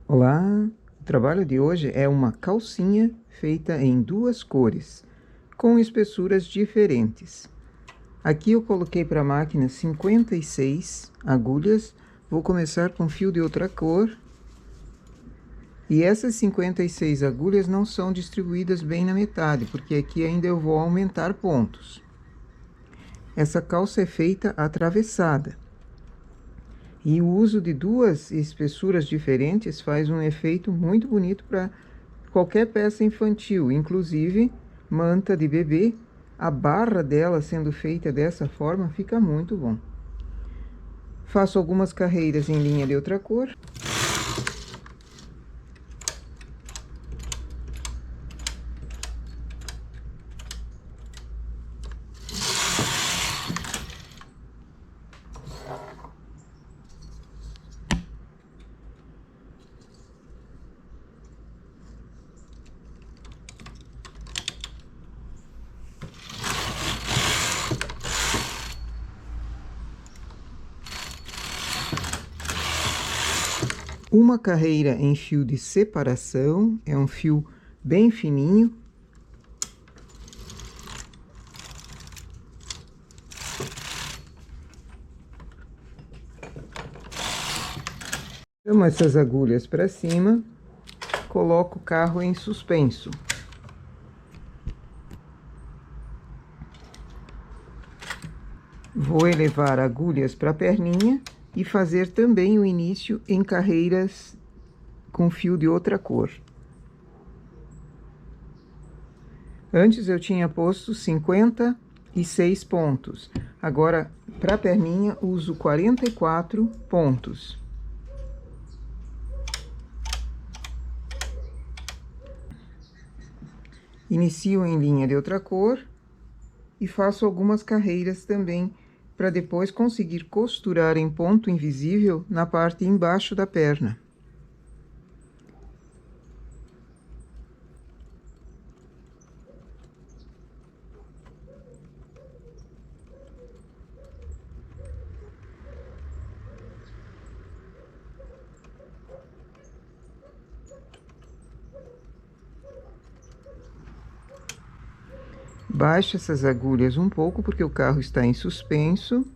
Olá, o trabalho de hoje é uma calcinha feita em duas cores, com espessuras diferentes. Aqui eu coloquei para a máquina 56 agulhas, vou começar com fio de outra cor. E essas 56 agulhas não são distribuídas bem na metade, porque aqui ainda eu vou aumentar pontos. Essa calça é feita atravessada. E o uso de duas espessuras diferentes faz um efeito muito bonito para qualquer peça infantil, inclusive manta de bebê. A barra dela sendo feita dessa forma fica muito bom. Faço algumas carreiras em linha de outra cor. Uma carreira em fio de separação, é um fio bem fininho. Chamo essas agulhas para cima, coloco o carro em suspenso. Vou elevar agulhas para a perninha e fazer também o início em carreiras com fio de outra cor. Antes eu tinha posto 56 pontos. Agora, para a perninha, uso 44 pontos. Inicio em linha de outra cor e faço algumas carreiras também, para depois conseguir costurar em ponto invisível na parte embaixo da perna. Baixo essas agulhas um pouco, porque o carro está em suspenso.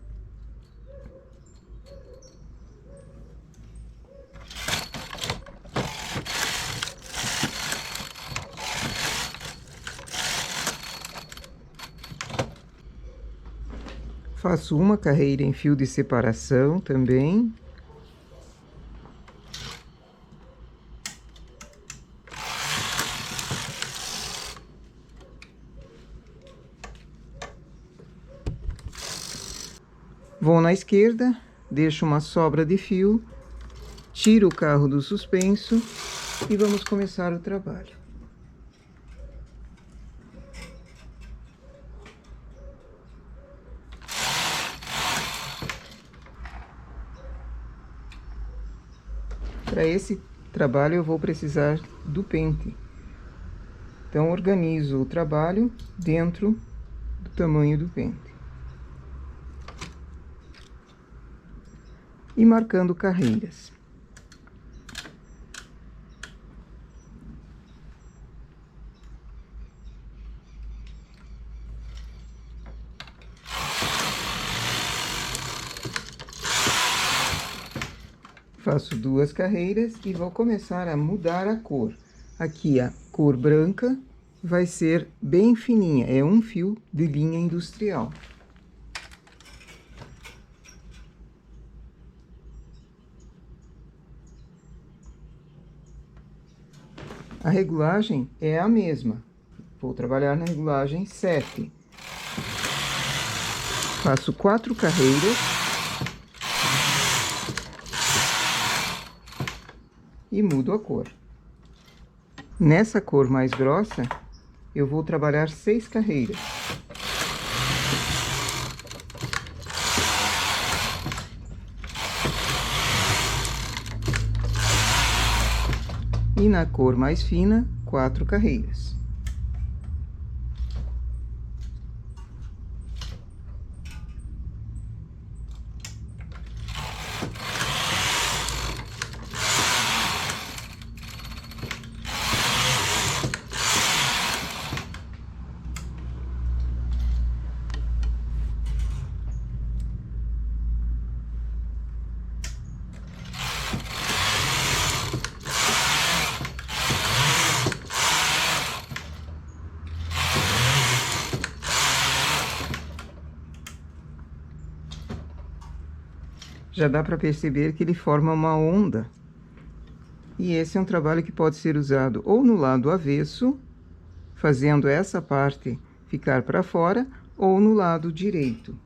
Faço uma carreira em fio de separação também. Vou na esquerda, deixo uma sobra de fio, tiro o carro do suspenso e vamos começar o trabalho. Para esse trabalho eu vou precisar do pente. Então, organizo o trabalho dentro do tamanho do pente. E marcando carreiras. Faço duas carreiras e vou começar a mudar a cor. Aqui a cor branca vai ser bem fininha, é um fio de linha industrial. A regulagem é a mesma. Vou trabalhar na regulagem 7. Faço 4 carreiras. E mudo a cor. Nessa cor mais grossa, eu vou trabalhar 6 carreiras. E na cor mais fina, 4 carreiras. já dá para perceber que ele forma uma onda. E esse é um trabalho que pode ser usado ou no lado avesso, fazendo essa parte ficar para fora, ou no lado direito.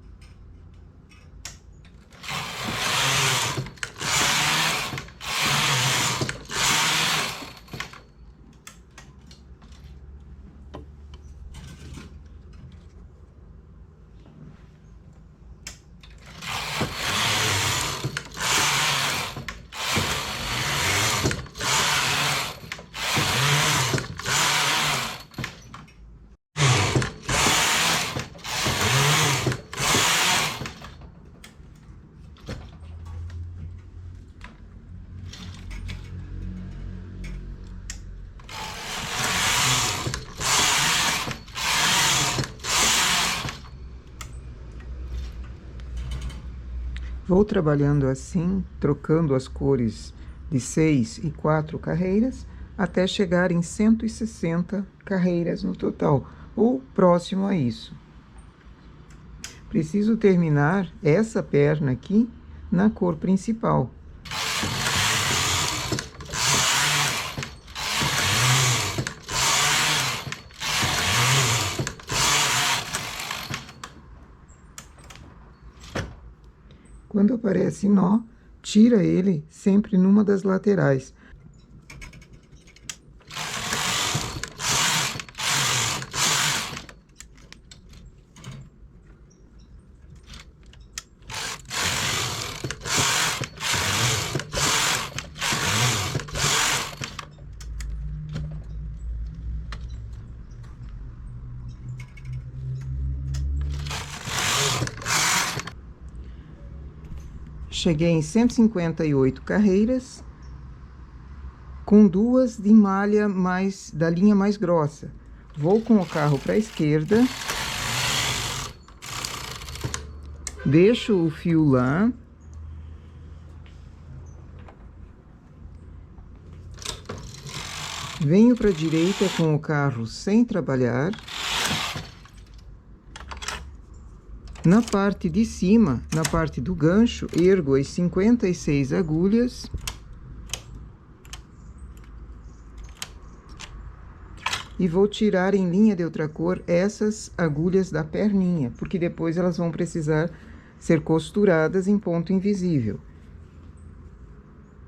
Vou trabalhando assim, trocando as cores de 6 e 4 carreiras, até chegar em 160 carreiras no total, ou próximo a isso. Preciso terminar essa perna aqui na cor principal. Quando aparece nó, tira ele sempre numa das laterais. Cheguei em 158 carreiras, com duas de malha da linha mais grossa. Vou com o carro para a esquerda, deixo o fio lá, venho para a direita com o carro sem trabalhar. Na parte de cima, na parte do gancho, ergo as 56 agulhas. E vou tirar em linha de outra cor essas agulhas da perninha, porque depois elas vão precisar ser costuradas em ponto invisível.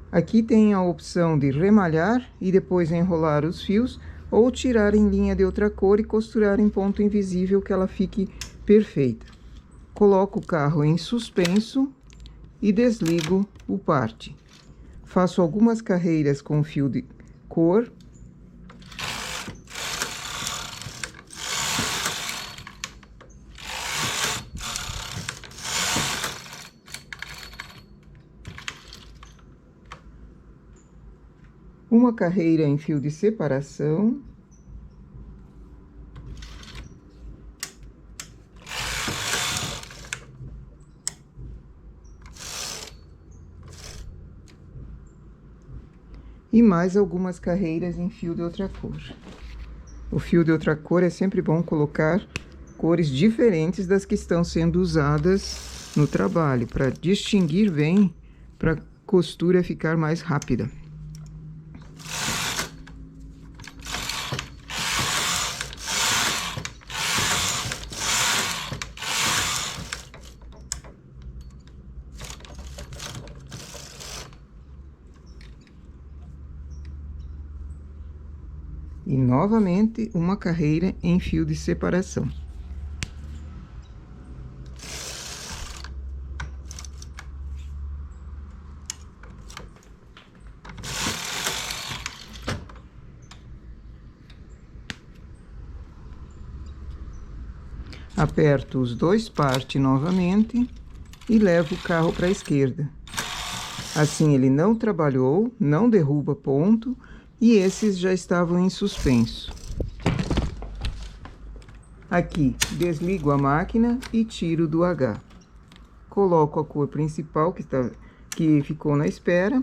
Aqui tem a opção de remalhar e depois enrolar os fios, ou tirar em linha de outra cor e costurar em ponto invisível, que ela fique perfeita. Coloco o carro em suspenso e desligo o parte. Faço algumas carreiras com fio de cor. Uma carreira em fio de separação. E mais algumas carreiras em fio de outra cor. O fio de outra cor é sempre bom colocar cores diferentes das que estão sendo usadas no trabalho, para distinguir bem, para a costura ficar mais rápida. E novamente uma carreira em fio de separação. Aperto os dois partes novamente e levo o carro para a esquerda. Assim ele não trabalhou, não derruba ponto, e esses já estavam em suspenso. Aqui, desligo a máquina e tiro do H. Coloco a cor principal que ficou na espera.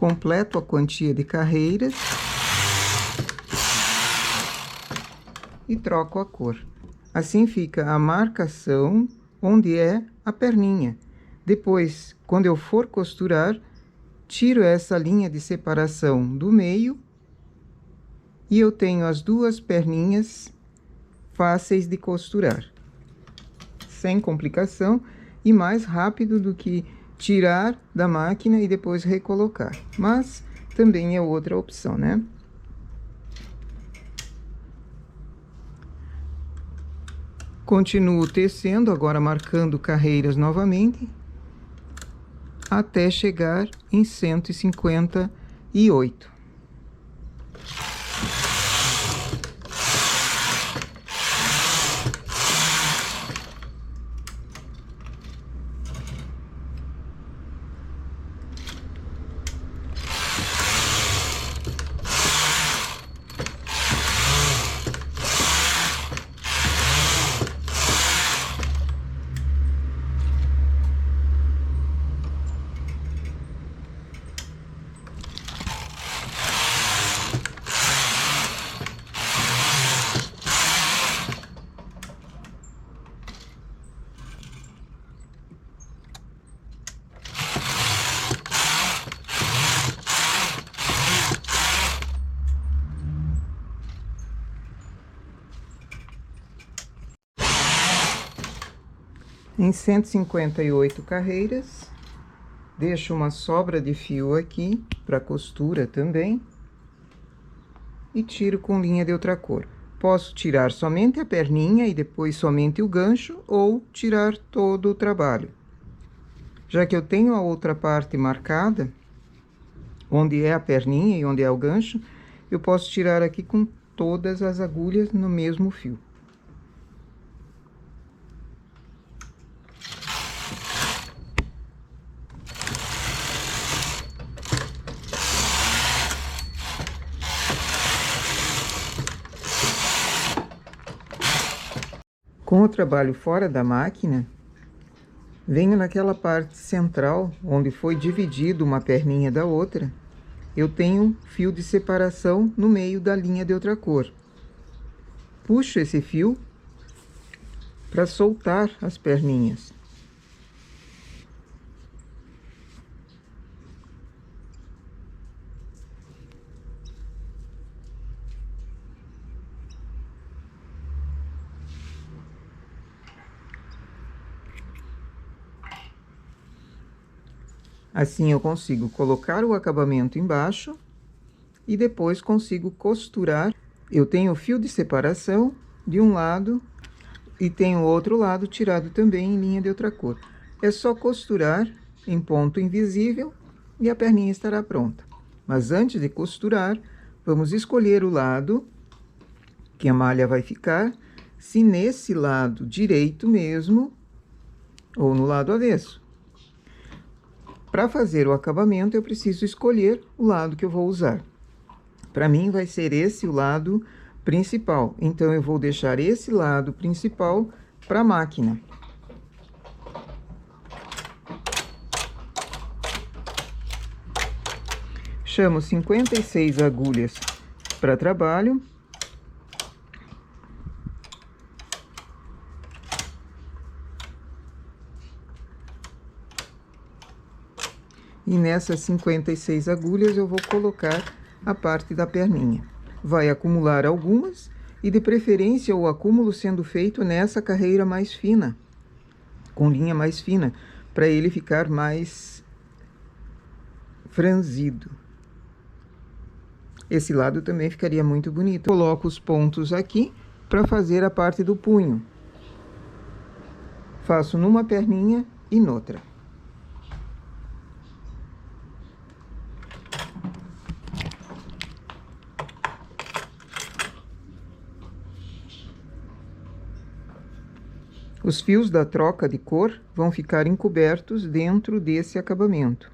completo a quantia de carreiras e troco a cor. Assim fica a marcação onde é a perninha. Depois, quando eu for costurar, tiro essa linha de separação do meio e eu tenho as duas perninhas fáceis de costurar, sem complicação e mais rápido do que tirar da máquina e depois recolocar. Mas também é outra opção, né? Continuo tecendo, agora marcando carreiras novamente, até chegar em 158. Em 158 carreiras, deixo uma sobra de fio aqui para costura também e tiro com linha de outra cor. Posso tirar somente a perninha e depois somente o gancho ou tirar todo o trabalho. Já que eu tenho a outra parte marcada, onde é a perninha e onde é o gancho, eu posso tirar aqui com todas as agulhas no mesmo fio. Com o trabalho fora da máquina, venho naquela parte central, onde foi dividido uma perninha da outra, eu tenho fio de separação no meio da linha de outra cor. Puxo esse fio para soltar as perninhas. Assim eu consigo colocar o acabamento embaixo e depois consigo costurar. Eu tenho o fio de separação de um lado e tenho o outro lado tirado também em linha de outra cor. É só costurar em ponto invisível e a perninha estará pronta. Mas antes de costurar, vamos escolher o lado que a malha vai ficar, se nesse lado direito mesmo ou no lado avesso. Para fazer o acabamento, eu preciso escolher o lado que eu vou usar. Para mim, vai ser esse o lado principal. Então, eu vou deixar esse lado principal para a máquina. Chamo 56 agulhas para trabalho. E nessas 56 agulhas eu vou colocar a parte da perninha. Vai acumular algumas e de preferência o acúmulo sendo feito nessa carreira mais fina, com linha mais fina, para ele ficar mais franzido. Esse lado também ficaria muito bonito. Coloco os pontos aqui para fazer a parte do punho. Faço numa perninha e noutra. Os fios da troca de cor vão ficar encobertos dentro desse acabamento.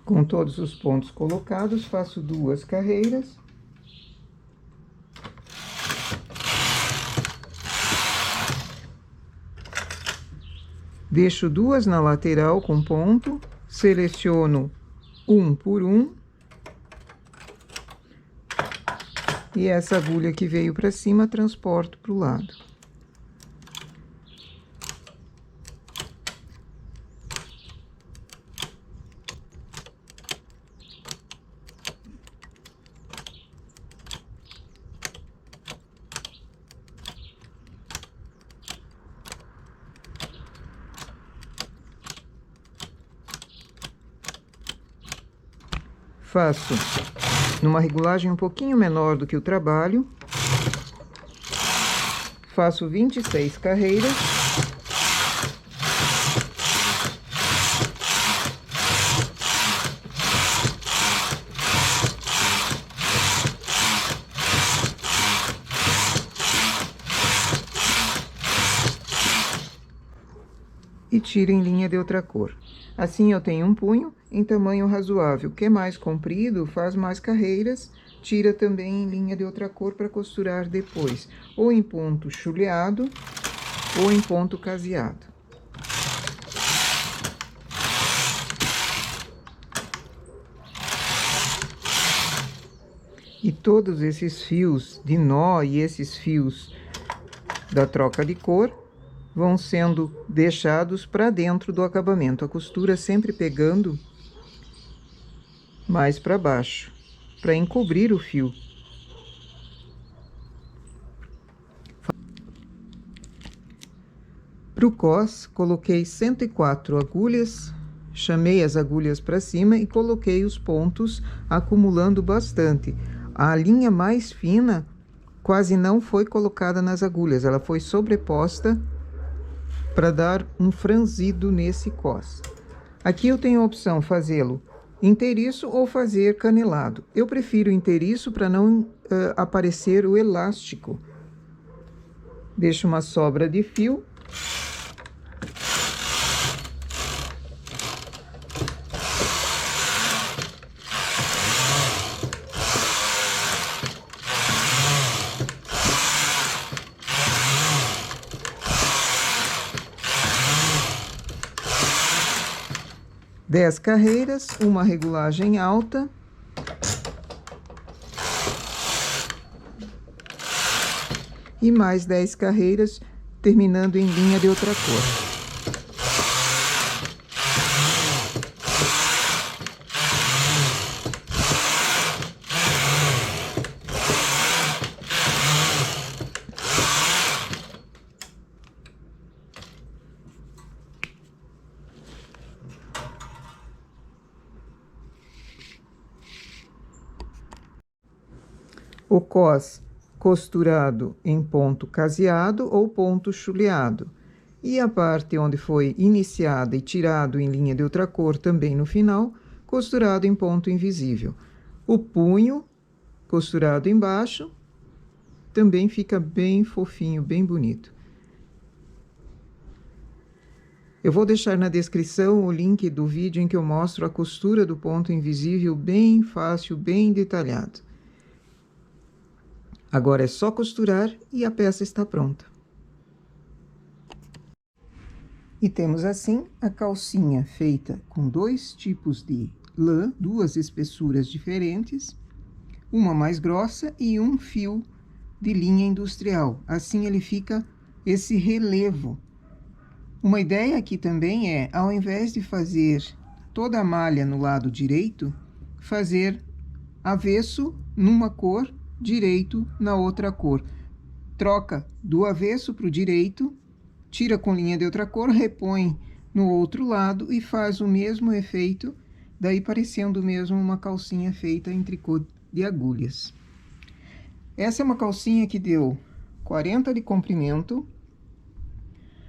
Com todos os pontos colocados, faço 2 carreiras. Deixo 2 na lateral com ponto, seleciono um por um. E essa agulha que veio para cima, transporto para o lado. Faço numa regulagem um pouquinho menor do que o trabalho. Faço 26 carreiras. E tiro em linha de outra cor. Assim eu tenho um punho em tamanho razoável. Que é mais comprido, faz mais carreiras, tira também em linha de outra cor para costurar depois, ou em ponto chuleado, ou em ponto caseado. E todos esses fios de nó e esses fios da troca de cor vão sendo deixados para dentro do acabamento. A costura sempre pegando mais para baixo, para encobrir o fio. Para o cos, coloquei 104 agulhas, chamei as agulhas para cima e coloquei os pontos, acumulando bastante. A linha mais fina quase não foi colocada nas agulhas, ela foi sobreposta para dar um franzido nesse cos. Aqui eu tenho a opção fazê-lo inteiriço ou fazer canelado. Eu prefiro inteiriço para não aparecer o elástico. Deixo uma sobra de fio. Dez carreiras, uma regulagem alta. E mais 10 carreiras, terminando em linha de outra cor. O cos costurado em ponto caseado ou ponto chuleado. E a parte onde foi iniciada e tirado em linha de outra cor também no final, costurado em ponto invisível. O punho costurado embaixo, também fica bem fofinho, bem bonito. Eu vou deixar na descrição o link do vídeo em que eu mostro a costura do ponto invisível bem fácil, bem detalhado. Agora é só costurar e a peça está pronta. E temos assim a calcinha feita com 2 tipos de lã, 2 espessuras diferentes, uma mais grossa e um fio de linha industrial. Assim ele fica esse relevo. Uma ideia aqui também é, ao invés de fazer toda a malha no lado direito, fazer avesso numa cor, direito na outra cor. Troca do avesso para o direito, tira com linha de outra cor, repõe no outro lado e faz o mesmo efeito, daí parecendo mesmo uma calcinha feita em tricô de agulhas. Essa é uma calcinha que deu 40 de comprimento,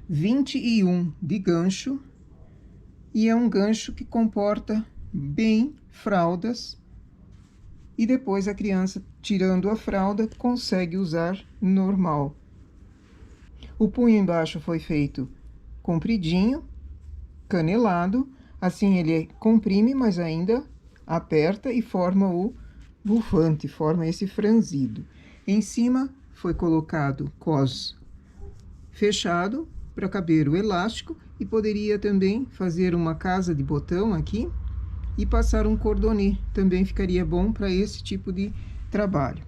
21 de gancho, e é um gancho que comporta bem fraldas. E depois a criança, tirando a fralda, consegue usar normal. O punho embaixo foi feito compridinho, canelado. Assim ele comprime, mas ainda aperta e forma o bufante, forma esse franzido. Em cima foi colocado cos fechado para caber o elástico e poderia também fazer uma casa de botão aqui e passar um cordonê, também ficaria bom para esse tipo de trabalho.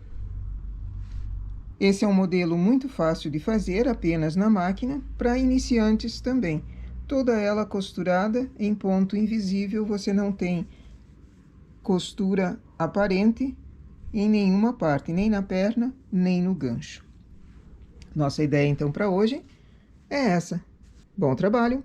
Esse é um modelo muito fácil de fazer, apenas na máquina, para iniciantes também. Toda ela costurada em ponto invisível, você não tem costura aparente em nenhuma parte, nem na perna, nem no gancho. Nossa ideia então para hoje é essa. Bom trabalho!